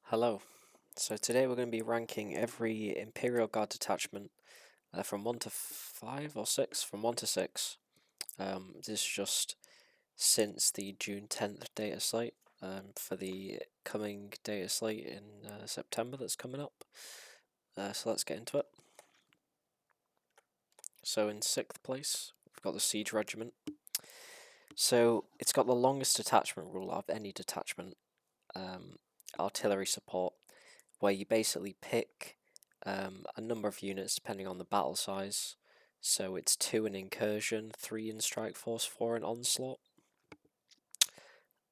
Hello. So today we're going to be ranking every Imperial Guard detachment from 1 to 5 or 6, from 1 to 6. This is just since the June 10th data slate for the coming data slate in September that's coming up. So let's get into it. So in 6th place, we've got the Siege Regiment. So it's got the longest detachment rule out of any detachment, artillery support, where you basically pick a number of units depending on the battle size. So it's 2 in incursion, 3 in strike force, 4 in onslaught.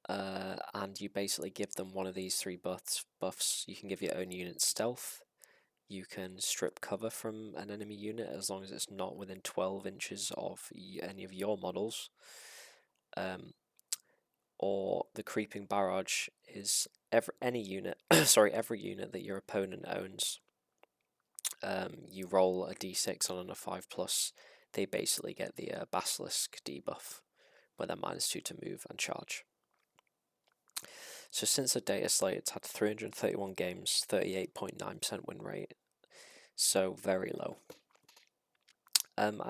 And you basically give them one of these 3 buffs. You can give your own unit stealth. You can strip cover from an enemy unit as long as it's not within 12 inches of any of your models. Or the creeping barrage is every unit that your opponent owns. You roll a d6 on a 5+, they basically get the Basilisk debuff, where they're -2 to move and charge. So since the data slate, it's had 331 games, 38.9% win rate, so very low. And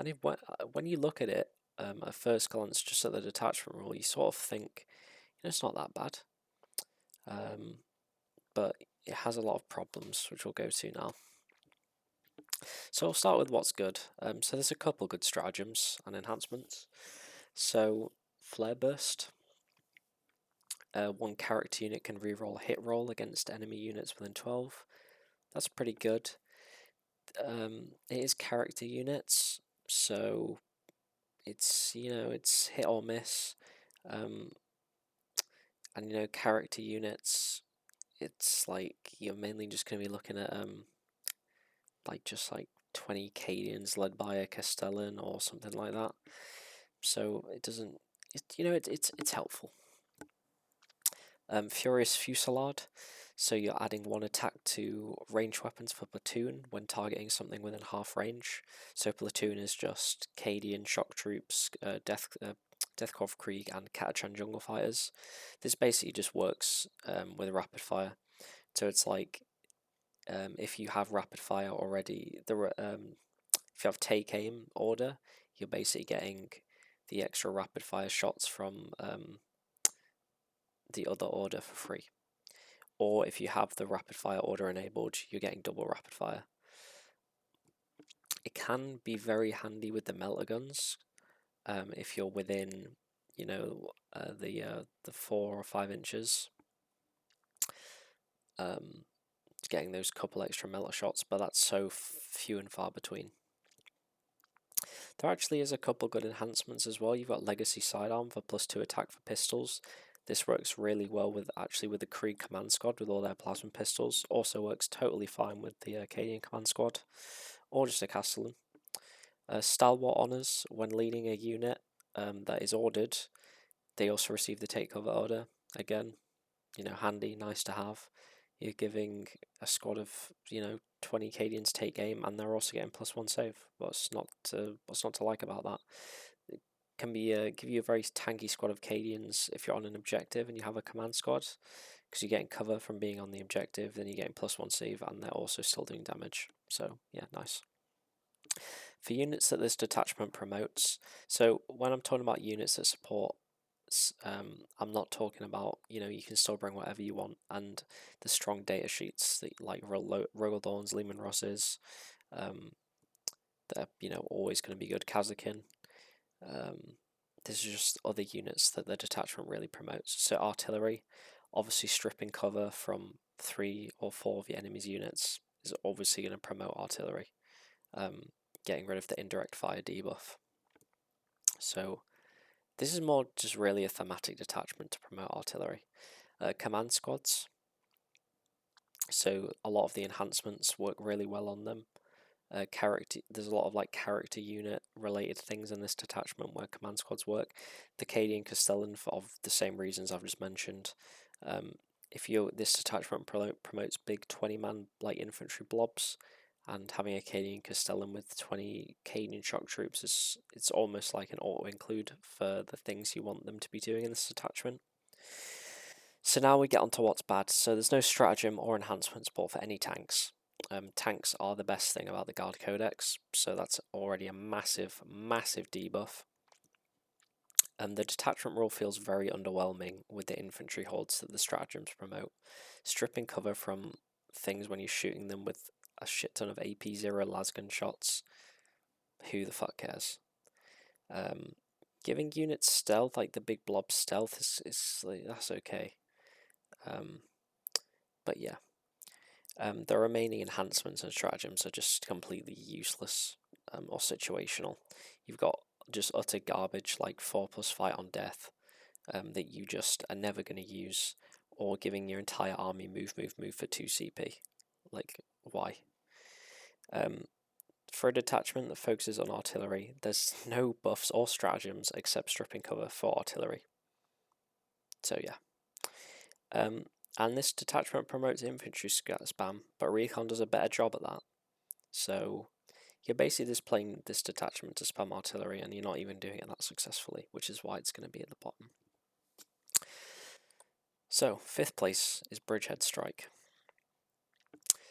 when you look at it, at first glance, just at the detachment rule, you sort of think, it's not that bad. But it has a lot of problems, which we'll go to now. So I'll start with what's good. So there's a couple good stratagems and enhancements. So Flare Burst. 1 character unit can reroll a hit roll against enemy units within 12. That's pretty good. It is character units, so it's it's hit or miss. And character units, it's like you're mainly just going to be looking at just 20 Cadians led by a Castellan or something like that. So it doesn't, it's helpful. Furious Fusillade. So you're adding 1 attack to range weapons for platoon when targeting something within half range. So platoon is just Cadian shock troops, Deathkorps Krieg, and Catachan jungle fighters. This basically just works with rapid fire. So it's like if you have rapid fire already, if you have take aim order, you're basically getting the extra rapid fire shots from the other order for free. Or if you have the rapid fire order enabled, you're getting double rapid fire. It can be very handy with the melter guns if you're within, the 4 or 5 inches. Getting those couple extra melter shots, but that's so few and far between. There actually is a couple good enhancements as well. You've got Legacy Sidearm for +2 attack for pistols. This works really well with the Krieg Command Squad with all their plasma pistols. Also works totally fine with the Acadian Command Squad, or just a Castellan. Stalwart Honours, when leading a unit that is ordered, they also receive the takeover order. Again, handy, nice to have. You're giving a squad of 20 Cadians take aim, and they're also getting +1 save. What's not to like about that? It can be give you a very tanky squad of Cadians if you're on an objective and you have a command squad, because you're getting cover from being on the objective, then you're getting +1 save, and they're also still doing damage. So yeah, nice. For units that this detachment promotes, so when I'm talking about units that support, I'm not talking about, you can still bring whatever you want, and the strong data sheets that like Rogaldorns, Lehman Rosses, they're always going to be good. Kazakin. This is just other units that the detachment really promotes. So artillery, obviously stripping cover from 3 or 4 of your enemy's units is obviously going to promote artillery. Getting rid of the indirect fire debuff. So this is more just really a thematic detachment to promote artillery. Command squads. So a lot of the enhancements work really well on them. There's a lot of character unit related things in this detachment where command squads work. The Cadian Castellan, for the same reasons I've just mentioned. This detachment promotes big 20-man light infantry blobs, and having a Cadian Castellan with 20 Cadian shock troops it's almost like an auto include for the things you want them to be doing in this detachment. So now we get on to what's bad. So there's no stratagem or enhancement support for any tanks. Tanks are the best thing about the Guard Codex, so that's already a massive, massive debuff. The detachment rule feels very underwhelming with the infantry hordes that the stratagems promote. Stripping cover from things when you're shooting them with a shit ton of AP0 lasgun shots. Who the fuck cares? Giving units stealth, like the big blob stealth, is like, that's okay. But yeah. The remaining enhancements and stratagems are just completely useless or situational. You've got just utter garbage like 4+ fight on death that you just are never going to use, or giving your entire army move for 2 CP. Like, why? For a detachment that focuses on artillery, there's no buffs or stratagems except stripping cover for artillery. So yeah. And this detachment promotes infantry spam, but recon does a better job at that. So you're basically just playing this detachment to spam artillery, and you're not even doing it that successfully, which is why it's going to be at the bottom. So 5th place is Bridgehead Strike.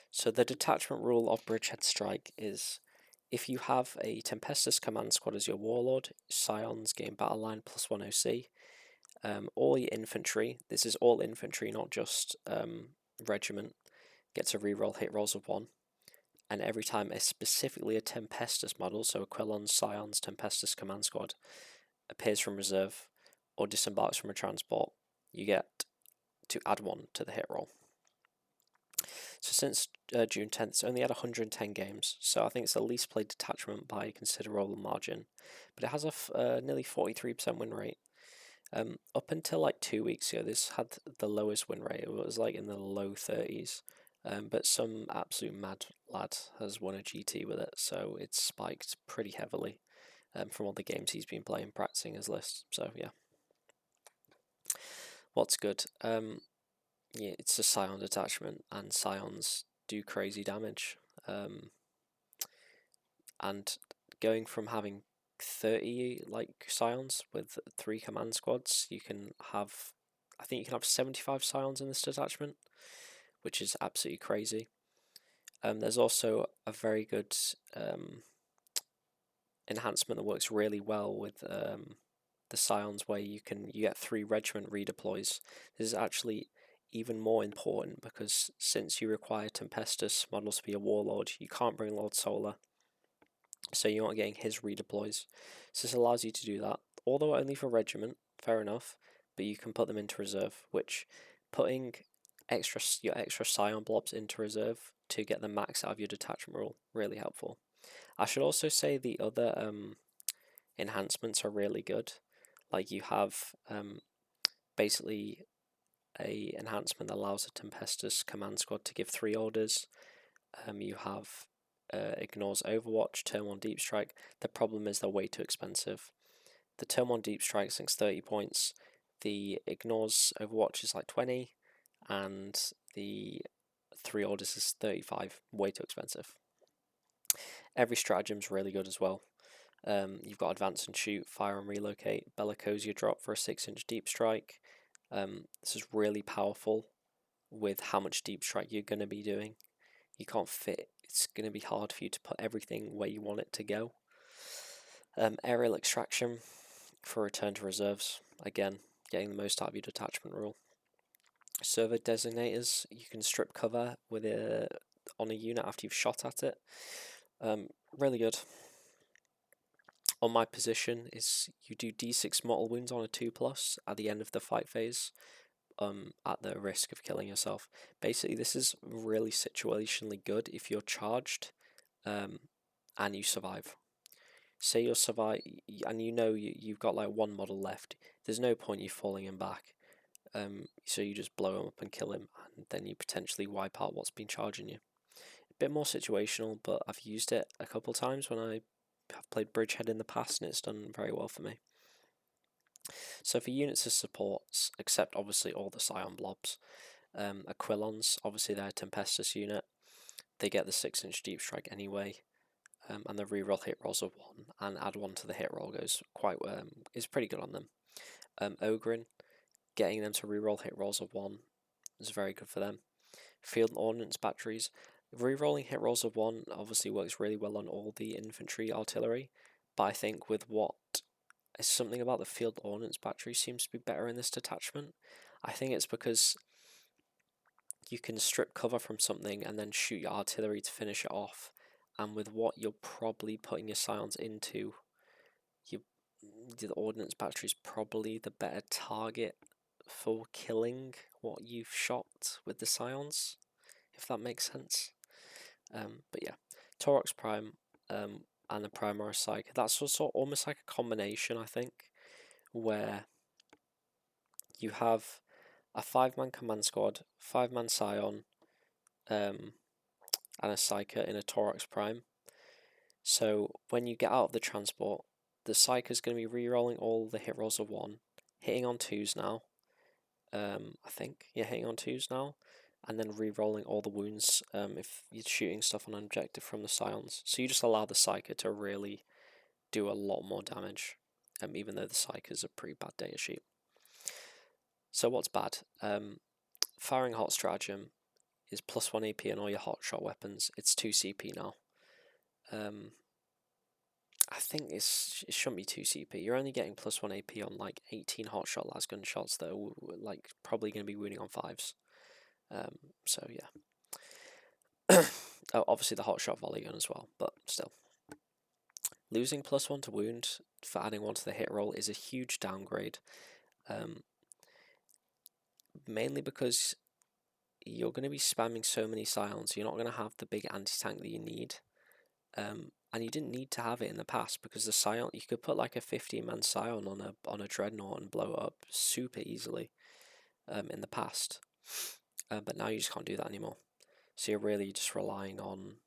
So the detachment rule of Bridgehead Strike is if you have a Tempestus command squad as your warlord, Scions gain battle line +1 OC. All your infantry, this is all infantry, not just regiment, gets a reroll hit rolls of 1. And every time specifically a Tempestus model, so a Quillon's Scions Tempestus command squad, appears from reserve or disembarks from a transport, you get to add 1 to the hit roll. So since June 10th, it's only had 110 games, so I think it's the least played detachment by a considerable margin, but it has a nearly 43% win rate. Up until like 2 weeks ago, this had the lowest win rate. It was like in the low 30s, but some absolute mad lad has won a GT with it, so it's spiked pretty heavily from all the games he's been playing, practicing his list. So yeah. What's good? Yeah, it's a Scion detachment, and Scions do crazy damage. And going from having 30 like Scions with 3 command squads, you can have, I think you can have 75 Scions in this detachment, which is absolutely crazy. There's also a very good enhancement that works really well with the Scions, where you get 3 regiment redeploys. This is actually even more important because since you require Tempestus models to be a warlord, you can't bring Lord Solar, so you're not getting his redeploys. So this allows you to do that, although only for regiment, fair enough, but you can put them into reserve, which putting your extra Scion blobs into reserve to get the max out of your detachment rule, really helpful. I should also say the other enhancements are really good. Like you have basically a enhancement that allows a Tempestus command squad to give 3 orders. You have ignores Overwatch, Turn 1 Deep Strike. The problem is they're way too expensive. The Turn 1 Deep Strike is 30 points. The ignores Overwatch is like 20, and the 3 orders is 35. Way too expensive. Every stratagem's really good as well. You've got Advance and Shoot, Fire and Relocate, Bellicosia drop for a 6-inch Deep Strike. This is really powerful with how much Deep Strike you're going to be doing. You can't fit, it's going to be hard for you to put everything where you want it to go. Aerial Extraction for return to reserves, again, getting the most out of your detachment rule. Server Designators, you can strip cover with on a unit after you've shot at it. Really good. On my position is you do D6 mortal wounds on a 2+ at the end of the fight phase, at the risk of killing yourself. Basically, this is really situationally good if you're charged and you survive. Say you'll survive and you've got like 1 model left, there's no point you falling him back. So you just blow him up and kill him, and then you potentially wipe out what's been charging you. A bit more situational, but I've used it a couple times when I have played Bridgehead in the past, and it's done very well for me. So for units as supports, except obviously all the Scion blobs, Aquilons, obviously they're a Tempestus unit, they get the 6-inch Deep Strike anyway, and the reroll hit rolls of 1, and add 1 to the hit roll is pretty good on them. Ogrin, getting them to reroll hit rolls of 1 is very good for them. Field ordnance batteries. Rerolling hit rolls of 1 obviously works really well on all the infantry artillery, but I think with what is something about the field ordnance battery seems to be better in this detachment. I think it's because you can strip cover from something and then shoot your artillery to finish it off, and with what you're probably putting your scions into, the ordnance battery is probably the better target for killing what you've shot with the scions, if that makes sense. But yeah, Taurox Prime and the Primaris Psyche, that's also almost like a combination, I think, where you have a 5-man command squad, 5-man scion, and a Psyche in a Taurox Prime. So when you get out of the transport, the Psyche is going to be re-rolling all the hit rolls of 1, hitting on 2s now. I think, yeah, hitting on 2s now, and then re-rolling all the wounds if you're shooting stuff on an objective from the Scions. So you just allow the Psyche to really do a lot more damage, even though the Psyche is a pretty bad data sheet. So what's bad? Firing Hot Stratagem is +1 AP on all your hot shot weapons. It's 2 CP now. I think it shouldn't be 2 CP. You're only getting +1 AP on like 18 hot shot las gun shots that are like probably going to be wounding on 5s. So yeah. Oh, obviously the hot shot volley gun as well, but still. Losing +1 to wound for adding 1 to the hit roll is a huge downgrade. Mainly because you're going to be spamming so many scions, you're not going to have the big anti-tank that you need. And you didn't need to have it in the past, because the scion, you could put like a 15-man scion on a dreadnought and blow it up super easily in the past. But now you just can't do that anymore. So you're really just relying on,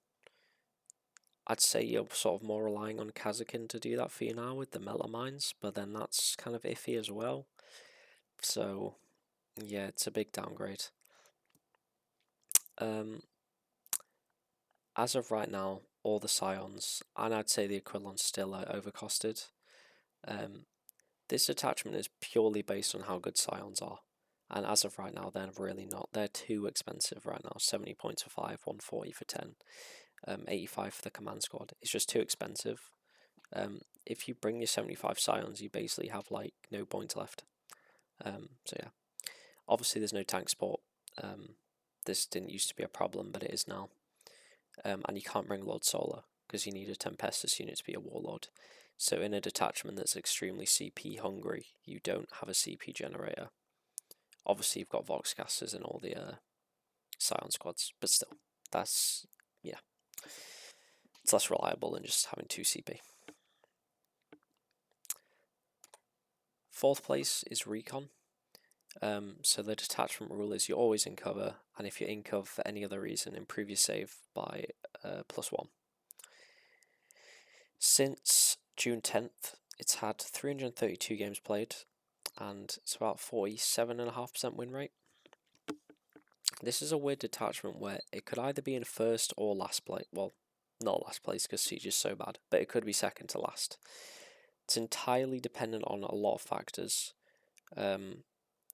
I'd say you're sort of more relying on Kazakin to do that for you now with the melta mines, but then that's kind of iffy as well. So yeah, it's a big downgrade. As of right now, all the scions, and I'd say the equivalents still are overcosted. This detachment is purely based on how good scions are, and as of right now, they're really not. They're too expensive right now. 70 points for 5, 140 for 10, 85 for the command squad. It's just too expensive. If you bring your 75 scions, you basically have like no points left. So yeah, obviously there's no tank support. This didn't used to be a problem, but it is now. And you can't bring Lord Solar because you need a Tempestus unit to be a Warlord. So in a detachment that's extremely CP hungry, you don't have a CP generator. Obviously you've got Voxcasters in all the Scion squads, but still, that's, yeah, it's less reliable than just having 2 CP. 4th place is Recon. So the detachment rule is you're always in cover, and if you're in cover for any other reason, improve your save by +1. Since June 10th, it's had 332 games played, and it's about 47.5% win rate. This is a weird detachment where it could either be in first or last place. Well, not last place because Siege is so bad, but it could be second to last. It's entirely dependent on a lot of factors.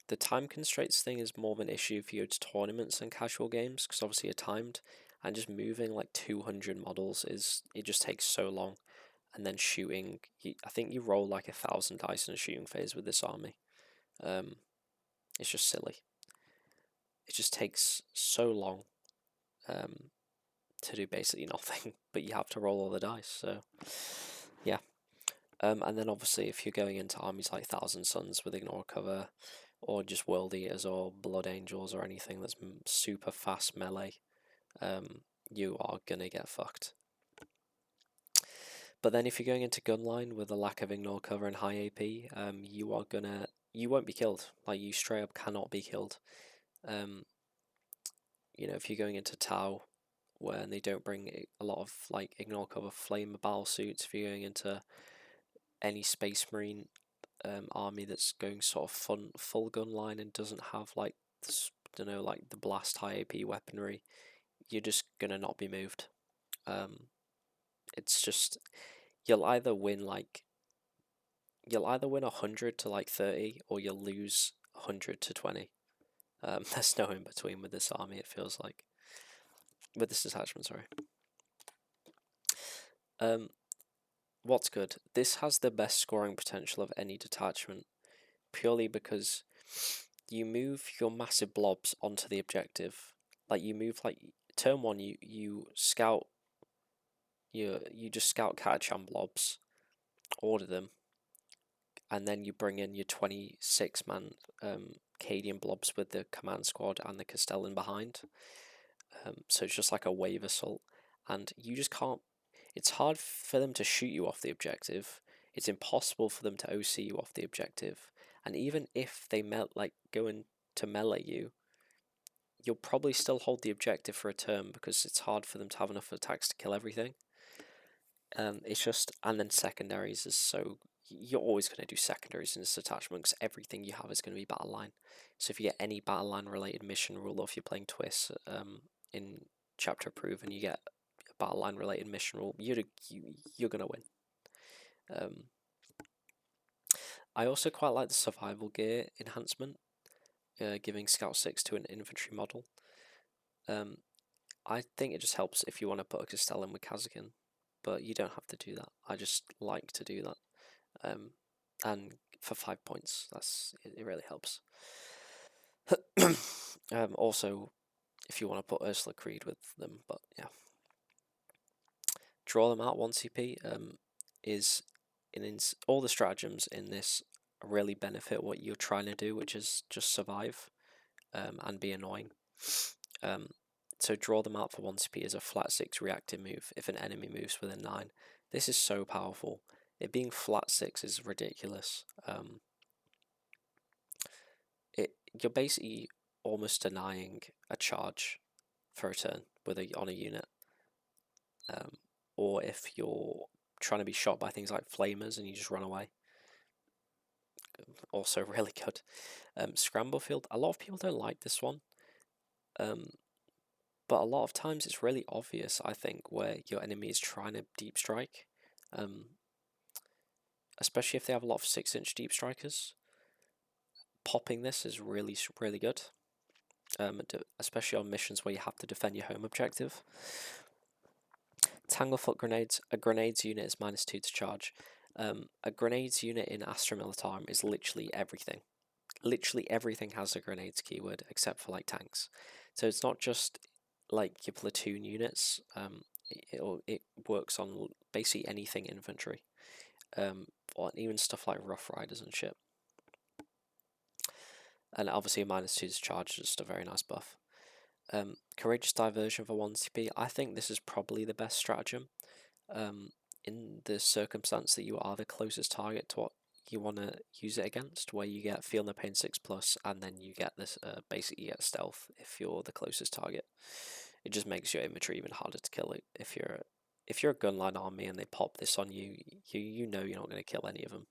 The time constraints thing is more of an issue for your tournaments and casual games, because obviously you're timed, and just moving like 200 models it just takes so long. And then shooting, I think you roll like 1,000 dice in a shooting phase with this army. It's just silly. It just takes so long to do basically nothing, but you have to roll all the dice, so yeah. And then obviously if you're going into armies like Thousand Suns with Ignore Cover, or just World Eaters or Blood Angels or anything that's super fast melee, you are gonna get fucked. But then if you're going into Gunline with a lack of Ignore Cover and high AP, you won't be killed. Like, you straight up cannot be killed. You know, if you're going into Tau, where they don't bring a lot of like Ignore Cover Flame battle suits, if you're going into any Space Marine army that's going sort of full gun line and doesn't have like this, you know, like the blast high AP weaponry, you're just gonna not be moved. It's just, you'll either win 100 to like 30, or you'll lose 100 to 20. There's no in between with this army, it feels like. With this detachment, sorry. What's good? This has the best scoring potential of any detachment, purely because you move your massive blobs onto the objective. Like, you move, like, turn 1, you scout, you just scout Catachan blobs, order them, and then you bring in your 26-man Cadian blobs with the command squad and the Castellan behind. So it's just like a wave assault, and you just can't. It's hard for them to shoot you off the objective. It's impossible for them to OC you off the objective, and even if they go in to melee you, you'll probably still hold the objective for a turn because it's hard for them to have enough attacks to kill everything. It's just, and then secondaries is so, you're always going to do secondaries in this attachment because everything you have is going to be battle line. So if you get any battle line related mission rule, or if you're playing twists in chapter approved and you get a battle line related mission rule, you're going to win. I also quite like the survival gear enhancement, giving Scout 6 to an infantry model. I think it just helps if you want to put a Castellan with Kazakin, but you don't have to do that. I just like to do that. And for 5 points, it really helps. Also, if you want to put Ursula Creed with them, but yeah. Draw them out 1 CP is all the stratagems in this really benefit what you're trying to do, which is just survive and be annoying. So draw them out for 1 CP is a flat 6 reactive move if an enemy moves within 9. This is so powerful. It being flat 6 is ridiculous. You're basically almost denying a charge for a turn on a unit. Or if you're trying to be shot by things like flamers and you just run away. Also really good. Scramble field. A lot of people don't like this one. But a lot of times it's really obvious, I think, where your enemy is trying to deep strike. Especially if they have a lot of 6-inch deep strikers. Popping this is really, really good. Especially on missions where you have to defend your home objective. Tanglefoot grenades. A grenades unit is -2 to charge. A grenades unit in Astra Militarum is literally everything. Literally everything has a grenades keyword except for like tanks. So it's not just like your platoon units. It works on basically anything infantry. Or even stuff like Rough Riders and shit. And obviously a -2 to charge is just a very nice buff. Courageous Diversion for 1 CP. I think this is probably the best stratagem. In the circumstance that you are the closest target to what you want to use it against, where you get Feel No Pain 6+, and then you get this, basically you get stealth if you're the closest target. It just makes your infantry even harder to kill. If you're a gunline army and they pop this on you, you know you're not going to kill any of them.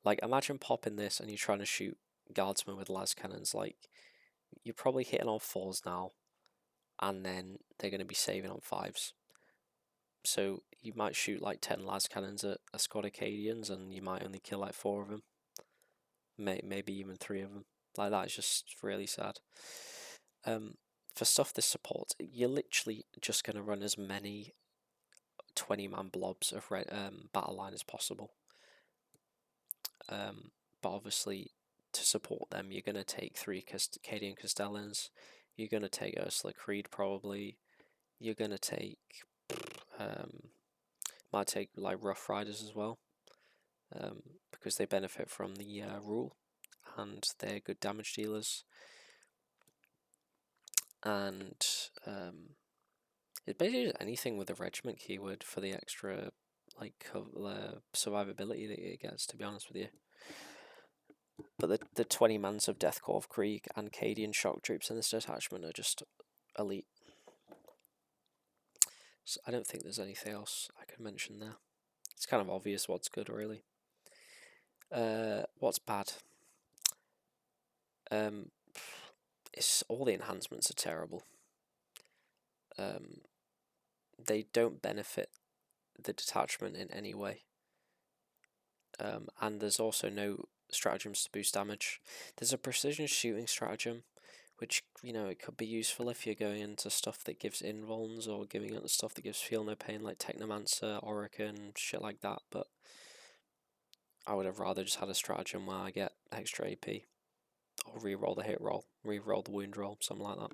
Like, imagine popping this and you're trying to shoot guardsmen with las cannons. Like, you're probably hitting on 4s now, and then they're going to be saving on 5s. So you might shoot like 10 las cannons at a squad of Cadians, and you might only kill like 4 of them. Maybe even 3 of them. Like, that is just really sad. For stuff this supports, you're literally just going to run as many 20-man blobs of battle line as possible. But obviously, to support them, you're going to take 3 Cadian Castellans, you're going to take Ursula Creed probably, you're going to take, might take like Rough Riders as well, because they benefit from the rule, and they're good damage dealers. And it's basically just anything with a regiment keyword for the extra like survivability that it gets, to be honest with you. But the 20 mans of Deathcore of Krieg and Cadian shock troops in this detachment are just elite. So I don't think there's anything else I could mention there. It's kind of obvious what's good, really. What's bad? It's all the enhancements are terrible. They don't benefit the detachment in any way. And there's also no stratagems to boost damage. There's a precision shooting stratagem, which, it could be useful if you're going into stuff that gives invulns or giving into stuff that gives feel no pain, like Technomancer, Orokin, shit like that, but I would have rather just had a stratagem where I get extra AP, or re-roll the hit roll, re-roll the wound roll, something like that.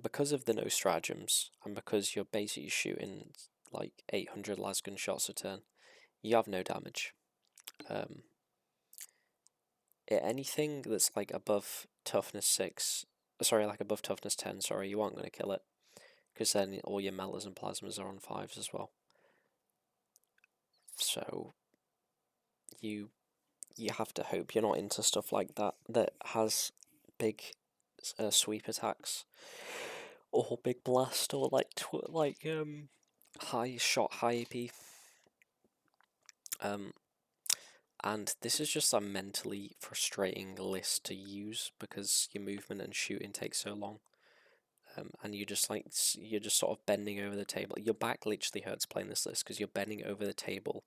Because of the no stratagems, and because you're basically shooting like 800 lasgun shots a turn, you have no damage. Anything that's like above toughness 6, sorry, like above toughness 10, sorry, you aren't going to kill it, because then all your metas and plasmas are on 5s as well. So you have to hope you're not into stuff like that has big sweep attacks, or big blast, or high shot, high AP. And this is just a mentally frustrating list to use because your movement and shooting takes so long. And you're just sort of bending over the table. Your back literally hurts playing this list because you're bending over the table,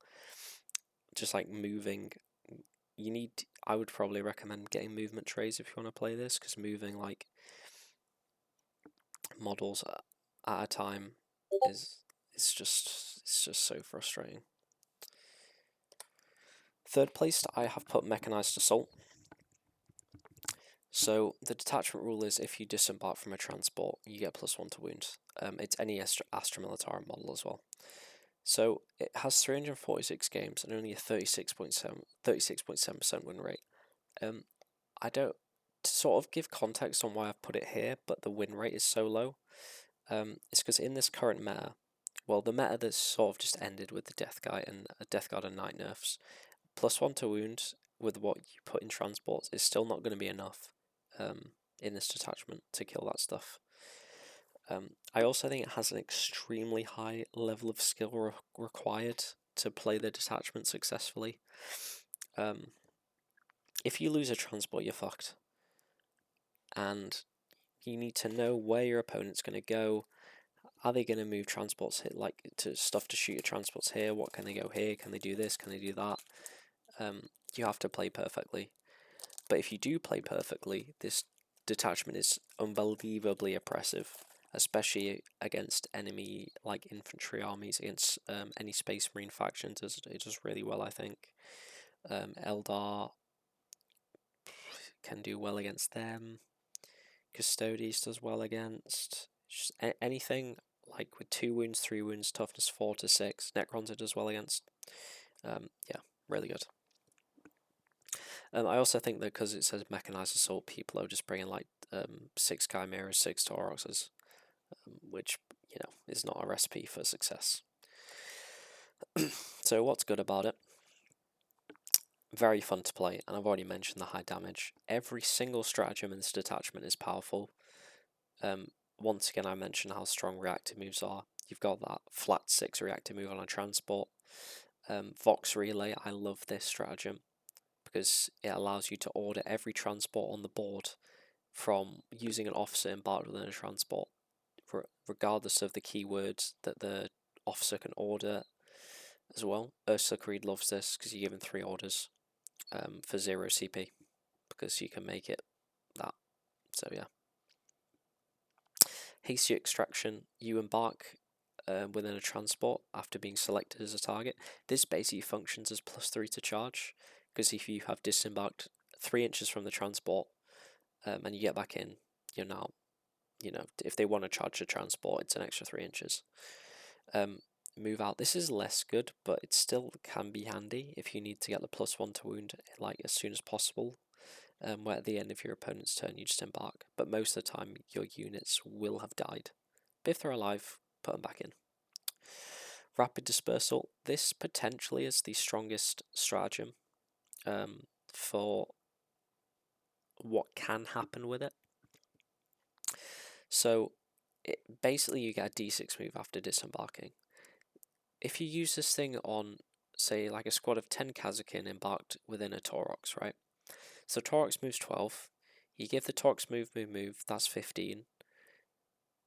just like moving. I would probably recommend getting movement trays if you want to play this, because moving like models at a time it's just so frustrating. Third place, I have put Mechanized Assault. So the detachment rule is if you disembark from a transport, you get +1 to wound. It's any Astra Militarum model as well. So it has 346 games and only a 36.7% win rate. I don't, to sort of give context on why I've put it here, but the win rate is so low. It's because in this current meta, well, the meta that's sort of just ended with the Death Guard and Night nerfs, +1 to wound with what you put in transports is still not going to be enough in this detachment to kill that stuff. I also think it has an extremely high level of skill required to play the detachment successfully. If you lose a transport, you're fucked. And you need to know where your opponent's going to go. Are they going to move transports here, like to stuff to shoot your transports here? What can they go here? Can they do this? Can they do that? You have to play perfectly. But if you do play perfectly, this detachment is unbelievably oppressive, especially against enemy like infantry armies, against any Space Marine factions. It does really well, I think. Eldar can do well against them. Custodes does well against. Just anything like with 2 wounds, 3 wounds, toughness 4 to 6. Necrons it does well against. Yeah, really good. I also think that because it says Mechanized Assault, people are just bringing like 6 Chimeras, 6 Tauroxes, which, is not a recipe for success. So what's good about it? Very fun to play, and I've already mentioned the high damage. Every single stratagem in this detachment is powerful. Once again, I mentioned how strong reactive moves are. You've got that flat 6 reactive move on a transport. Vox Relay, I love this stratagem, because it allows you to order every transport on the board from using an officer embarked within a transport, regardless of the keywords that the officer can order as well. Ursula Creed loves this because you give him 3 orders for 0 CP, because you can make it that. So yeah. Hasty Extraction, you embark within a transport after being selected as a target. This basically functions as +3 to charge, because if you have disembarked 3 inches from the transport and you get back in, you're now, if they want to charge the transport, it's an extra 3 inches. Move out. This is less good, but it still can be handy if you need to get the +1 to wound like as soon as possible. Where at the end of your opponent's turn you just embark, but most of the time your units will have died. But if they're alive, put them back in. Rapid Dispersal. This potentially is the strongest stratagem for what can happen with it. So basically you get a d6 move after disembarking. If you use this thing on, say, like a squad of 10 Kazakin embarked within a Taurox, right? So Taurox moves 12. You give the Taurox move, that's 15.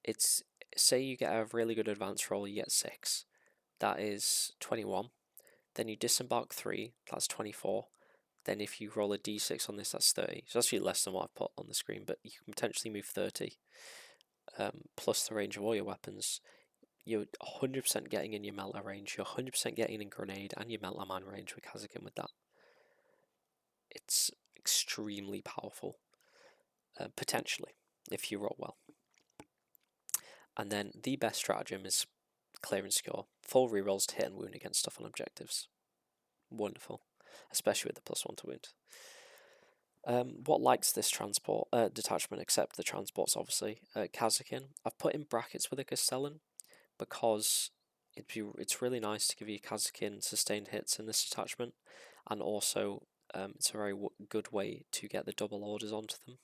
It's, say you get a really good advance roll, you get 6. That is 21. Then you disembark 3, that's 24. Then if you roll a d6 on this, that's 30. So that's actually less than what I've put on the screen, but you can potentially move 30. Plus the range of all your weapons. You're 100% getting in your melter range, you're 100% getting in grenade and your melter man range with Kazakin with that. It's extremely powerful, potentially, if you roll well. And then the best stratagem is clear and score. Full rerolls to hit and wound against stuff on objectives. Wonderful, especially with the +1 to wound. What likes this transport detachment, except the transports, obviously? Kazakin. I've put in brackets with a Castellan because it's really nice to give you Kazakin sustained hits in this detachment, and also it's a very good way to get the double orders onto them.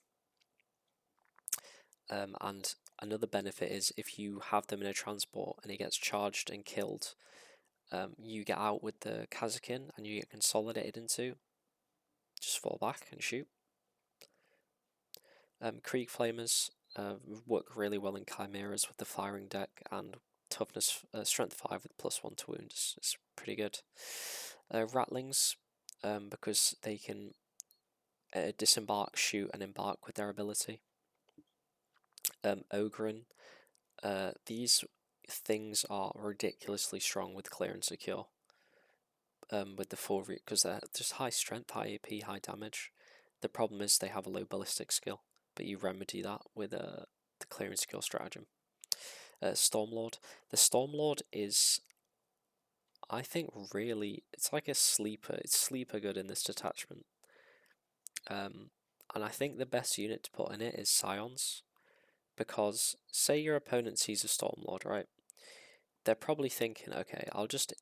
And another benefit is if you have them in a transport and it gets charged and killed, you get out with the Kazakin and you get consolidated into. Just fall back and shoot. Krieg Flamers work really well in Chimeras with the firing deck, and toughness, strength 5 with +1 to wounds is pretty good. Rattlings, because they can disembark, shoot, and embark with their ability. Ogren, these things are ridiculously strong with clear and secure. With the full because they're just high strength, high AP, high damage. The problem is they have a low ballistic skill, but you remedy that with the clear and secure stratagem. Stormlord. The Stormlord is, I think, really, it's like a sleeper. It's sleeper good in this detachment. And I think the best unit to put in it is Scions, because say your opponent sees a Stormlord, right? They're probably thinking, okay, I'll just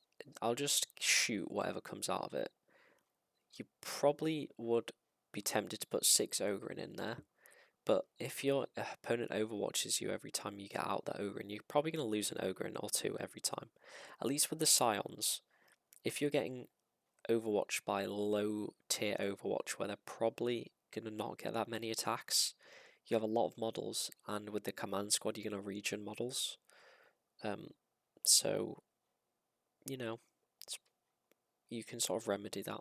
shoot whatever comes out of it. You probably would be tempted to put 6 Ogren in there, but if your opponent overwatches you every time you get out that Ogren, you're probably going to lose an Ogren or 2 every time. At least with the Scions, if you're getting overwatched by low tier Overwatch where they're probably going to not get that many attacks, you have a lot of models, and with the command squad you're going to region models. So, you know, you can sort of remedy that.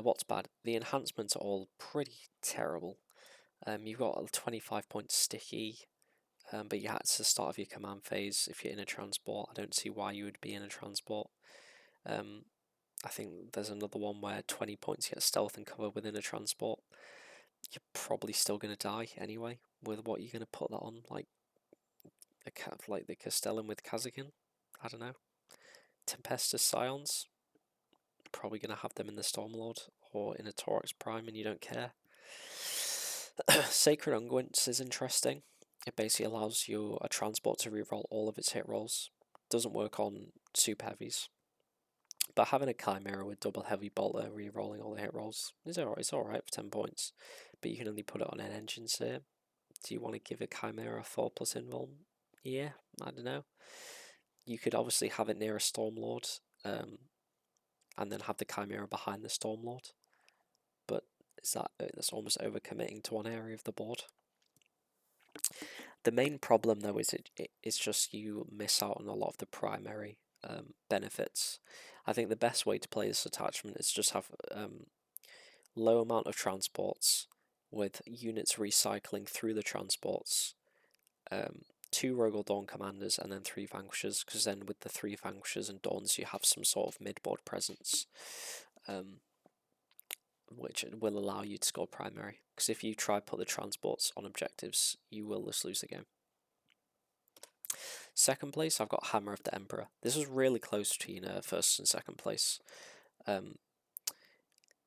What's bad? The enhancements are all pretty terrible. You've got a 25-point sticky, but yeah, it's the start of your command phase. If you're in a transport, I don't see why you would be in a transport. I think there's another one where 20 points you get stealth and cover within a transport. You're probably still going to die anyway. With what you're going to put that on, like the Castellan with Kazakin? I don't know. Tempestus Scions? Probably going to have them in the Stormlord or in a Torx Prime, and you don't care. Sacred Unguents is interesting. It basically allows you a transport to reroll all of its hit rolls. Doesn't work on super heavies, but having a Chimera with double heavy bolter rerolling all the hit rolls is alright. It's alright for 10 points, but you can only put it on an engine here. Do you want to give a Chimera 4+ invuln? Yeah, I don't know. You could obviously have it near a Stormlord, and then have the Chimera behind the Stormlord, but that's almost overcommitting to one area of the board. The main problem though is it's just you miss out on a lot of the primary benefits. I think the best way to play this attachment is just have low amount of transports with units recycling through the transports, 2 Rogal Dawn commanders and then 3 Vanquishers, because then with the 3 Vanquishers and Dawns you have some sort of mid-board presence, which will allow you to score primary, because if you try to put the transports on objectives you will just lose the game. Second place, I've got Hammer of the Emperor. This was really close between first and second place. The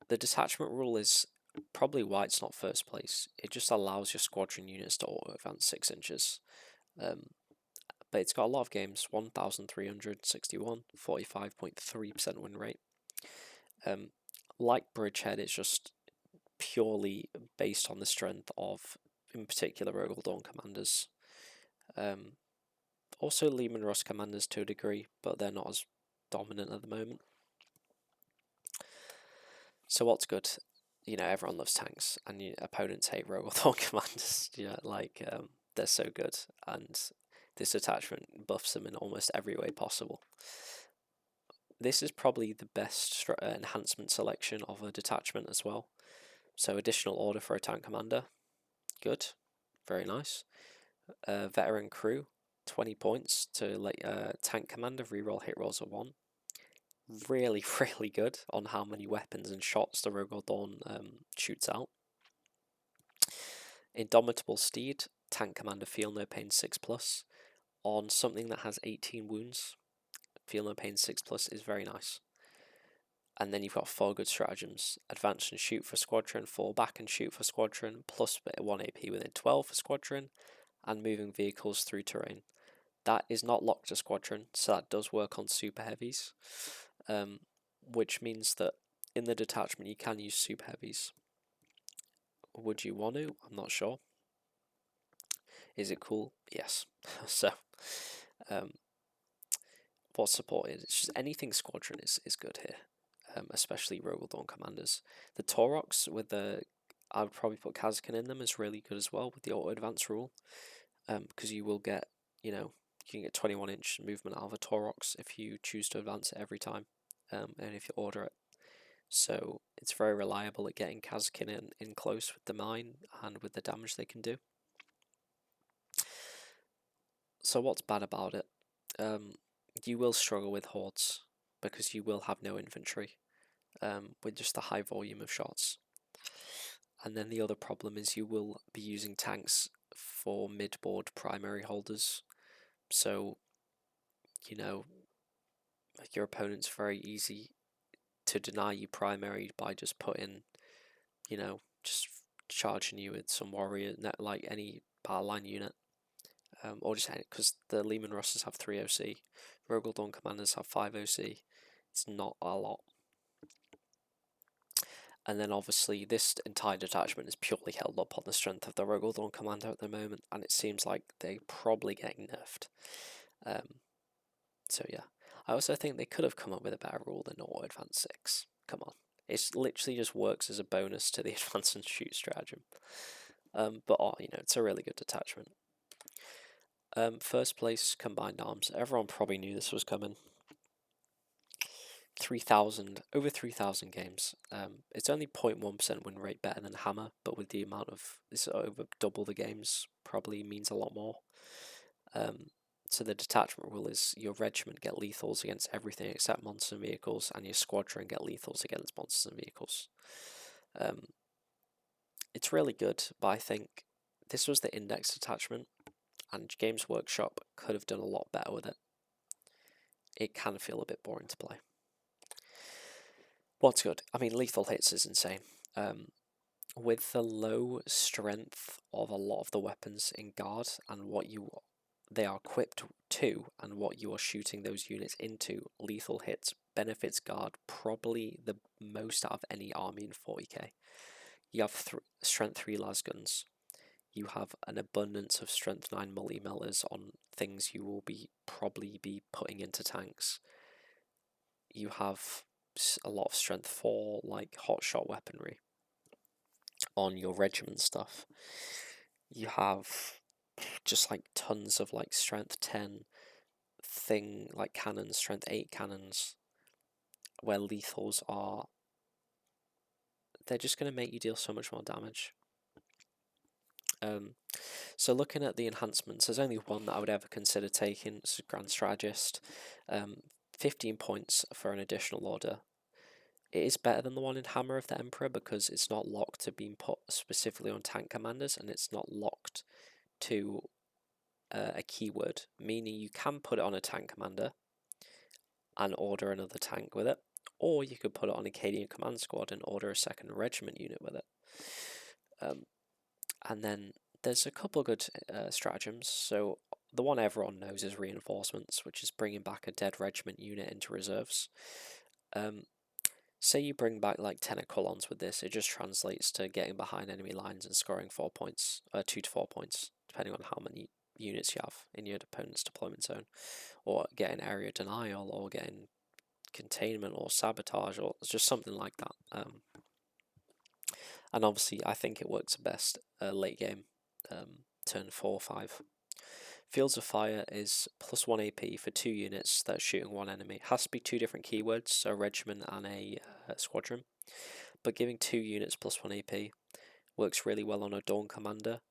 detachment rule is probably why it's not first place. It just allows your squadron units to auto advance 6 inches. But it's got a lot of games, 1,361, 45.3% win rate. Like Bridgehead, it's just purely based on the strength of, in particular, Rogal Dawn commanders. Also Lehman Russ commanders to a degree, but they're not as dominant at the moment. So what's good? You know, everyone loves tanks, and your opponents hate Rogal Dawn commanders. You know, they're so good, and this attachment buffs them in almost every way possible. this is probably the best enhancement selection of a detachment as well. So additional order for a tank commander, good, very nice. Veteran crew, 20 points to let tank commander reroll hit rolls of 1. Really, really good on how many weapons and shots the Rogal Dawn shoots out. Indomitable Steed, tank commander, feel no pain 6+. On something that has 18 wounds, feel no pain 6+ is very nice. And then you've got 4 good stratagems: advance and shoot for squadron, fall back and shoot for squadron, plus 1 AP within 12 for squadron, and moving vehicles through terrain. That is not locked to squadron, so that does work on super heavies, which means that in the detachment you can use super heavies. Would you want to? I'm not sure. Is it cool? Yes. So, what support is? It's just anything squadron is good here, especially Rogal Dawn commanders. The Taurox with the, I would probably put Kazkin in them, is really good as well with the auto advance rule, because you will get, you can get 21-inch movement out of a Taurox if you choose to advance it every time, and if you order it. So it's very reliable at getting Kazkin in close with the mine and with the damage they can do. So what's bad about it? You will struggle with hordes because you will have no infantry with just the high volume of shots. And then the other problem is you will be using tanks for mid-board primary holders. So, your opponent's very easy to deny you primary by just putting, just charging you with some warrior, like any battle line unit. Or just because the Leman Russes have 3 OC, Rogal Dawn commanders have 5 OC. It's not a lot. And then obviously this entire detachment is purely held up on the strength of the Rogal Dawn commander at the moment, and it seems like they're probably getting nerfed. So yeah, I also think they could have come up with a better rule than Auto Advance 6. Come on, it literally just works as a bonus to the Advance and Shoot stratagem. But it's a really good detachment. First place, Combined Arms. Everyone probably knew this was coming. 3,000, over 3,000 games. It's only 0.1% win rate better than Hammer, but with the amount of, this over double the games, probably means a lot more. So the detachment rule is your regiment get lethals against everything except monsters and vehicles, and your squadron get lethals against monsters and vehicles. It's really good, but I think this was the index detachment, and Games Workshop could have done a lot better with it. It can feel a bit boring to play. What's good? I mean, lethal hits is insane. With the low strength of a lot of the weapons in Guard and what they are equipped to and what you are shooting those units into, lethal hits benefits Guard probably the most out of any army in 40k. You have strength 3 lasguns. You have an abundance of strength 9 multi-melters on things you will probably be putting into tanks. You have a lot of strength 4 like hotshot weaponry on your regiment stuff. You have just like tons of like strength 10 thing like cannons, strength 8 cannons, where lethals are, they're just going to make you deal so much more damage. So looking at the enhancements, there's only one that I would ever consider taking. It's Grand Strategist. 15 points for an additional order. It is better than the one in Hammer of the Emperor because it's not locked to being put specifically on tank commanders, and it's not locked to a keyword, meaning you can put it on a tank commander and order another tank with it, or you could put it on Acadian Command Squad and order a second regiment unit with it. And then there's a couple of good stratagems. So the one everyone knows is Reinforcements, which is bringing back a dead regiment unit into reserves. Say you bring back like 10 colons with this, it just translates to getting behind enemy lines and scoring 4 points, 2 to 4 points, depending on how many units you have in your opponent's deployment zone, or getting area denial, or getting containment, or sabotage, or just something like that. And obviously, I think it works best late game, turn 4 or 5. Fields of Fire is +1 AP for 2 units that are shooting 1 enemy. It has to be 2 different keywords, so a regiment and a squadron. But giving 2 units +1 AP works really well on a Dawn Commander,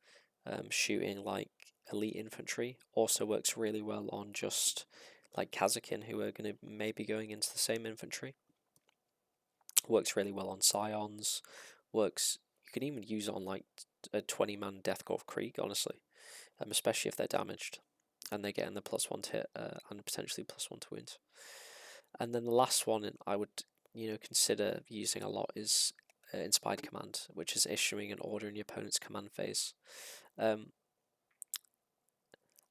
shooting like elite infantry. Also works really well on just like Kazakin, who are going to maybe going into the same infantry. Works really well on Scions. Works, you can even use it on like a 20-man Death Korps Krieg, honestly. Especially if they're damaged and they're getting the +1 to hit and potentially +1 to wounds. And then the last one I would consider using a lot is Inspired Command, which is issuing an order in your opponent's command phase. I'm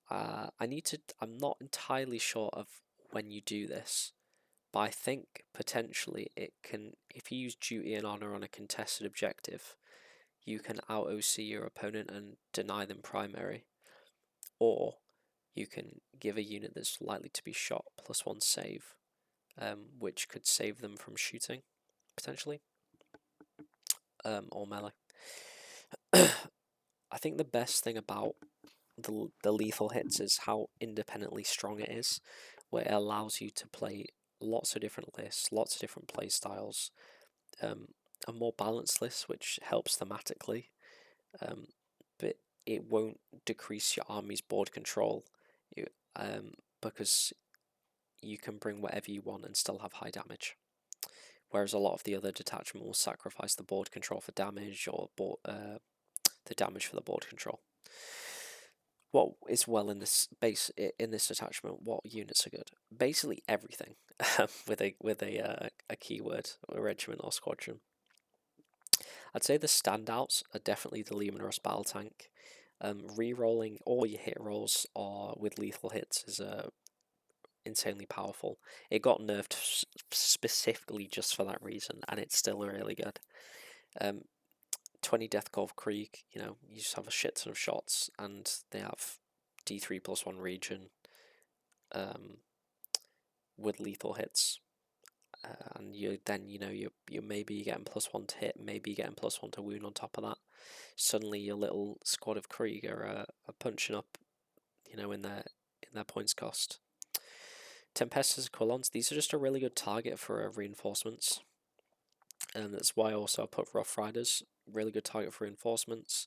not entirely sure of when you do this, but I think potentially it can, if you use Duty and Honor on a contested objective, you can out-OC your opponent and deny them primary. Or you can give a unit that's likely to be shot +1 save, which could save them from shooting, potentially, or melee. I think the best thing about the lethal hits is how independently strong it is, where it allows you to play lots of different lists, lots of different play styles, a more balanced list, which helps thematically, but it won't decrease your army's board control, because you can bring whatever you want and still have high damage. Whereas a lot of the other detachment will sacrifice the board control for damage, or the damage for the board control. What is well in this detachment? What units are good? Basically everything, with a keyword, a regiment or squadron. I'd say the standouts are definitely the Leman Russ battle tank. Re-rolling all your hit rolls or with lethal hits is insanely powerful. It got nerfed specifically just for that reason, and it's still really good. 20 Death Korps Krieg, you just have a shit ton of shots, and they have D3+1 region with lethal hits. And you're maybe getting +1 to hit, maybe you're getting +1 to wound on top of that. Suddenly your little squad of Krieg are punching up, in their points cost. Tempestus Colons, these are just a really good target for reinforcements. And that's why also I put Rough Riders, really good target for reinforcements.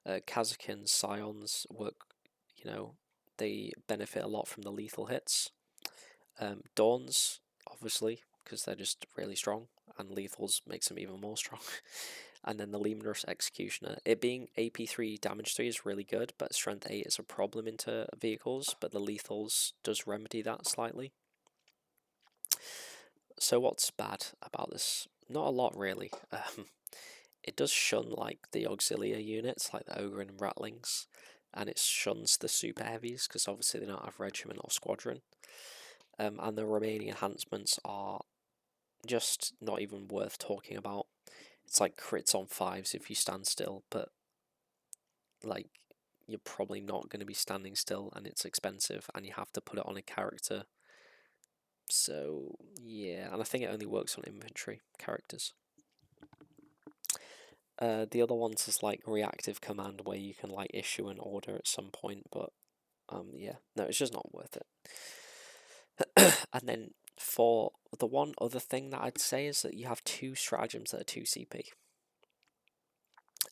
Kazakin, Scions work, they benefit a lot from the lethal hits. Dawns, obviously, because they're just really strong, and lethals makes them even more strong. And then the Leman Russ Executioner, it being AP3 damage 3 is really good, but strength 8 is a problem into vehicles, but the lethals does remedy that slightly. So what's bad about this? Not a lot, really. It does shun like the auxiliary units, like the Ogre and Ratlings, and it shuns the super heavies, because obviously they don't have regiment or squadron. And the remaining enhancements are just not even worth talking about. It's like crits on 5s if you stand still, but like you're probably not going to be standing still, and it's expensive, and you have to put it on a character. So yeah, and I think it only works on infantry characters. The other ones is like reactive command, where you can like issue an order at some point, but yeah, no, it's just not worth it. And then for the one other thing that I'd say is that you have 2 stratagems that are 2 CP.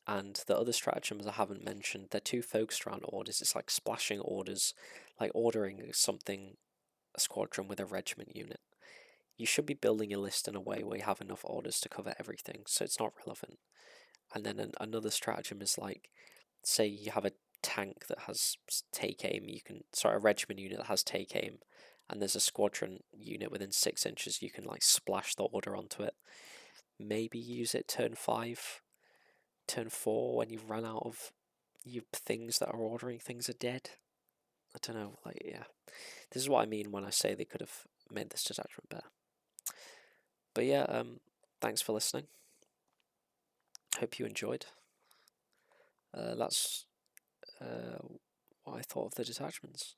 And the other stratagems I haven't mentioned, they're 2 focused around orders. It's like splashing orders, like ordering something, a squadron with a regiment unit. You should be building your list in a way where you have enough orders to cover everything, so it's not relevant. And then another stratagem is like, say you have a tank that has take aim, a regiment unit that has take aim, and there's a squadron unit within 6 inches, you can like splash the order onto it. Maybe use it turn 5, turn 4, when you've run out of your things that are ordering things are dead. I don't know, like, yeah. This is what I mean when I say they could have made this detachment better. But yeah, thanks for listening. Hope you enjoyed. That's what I thought of the detachments.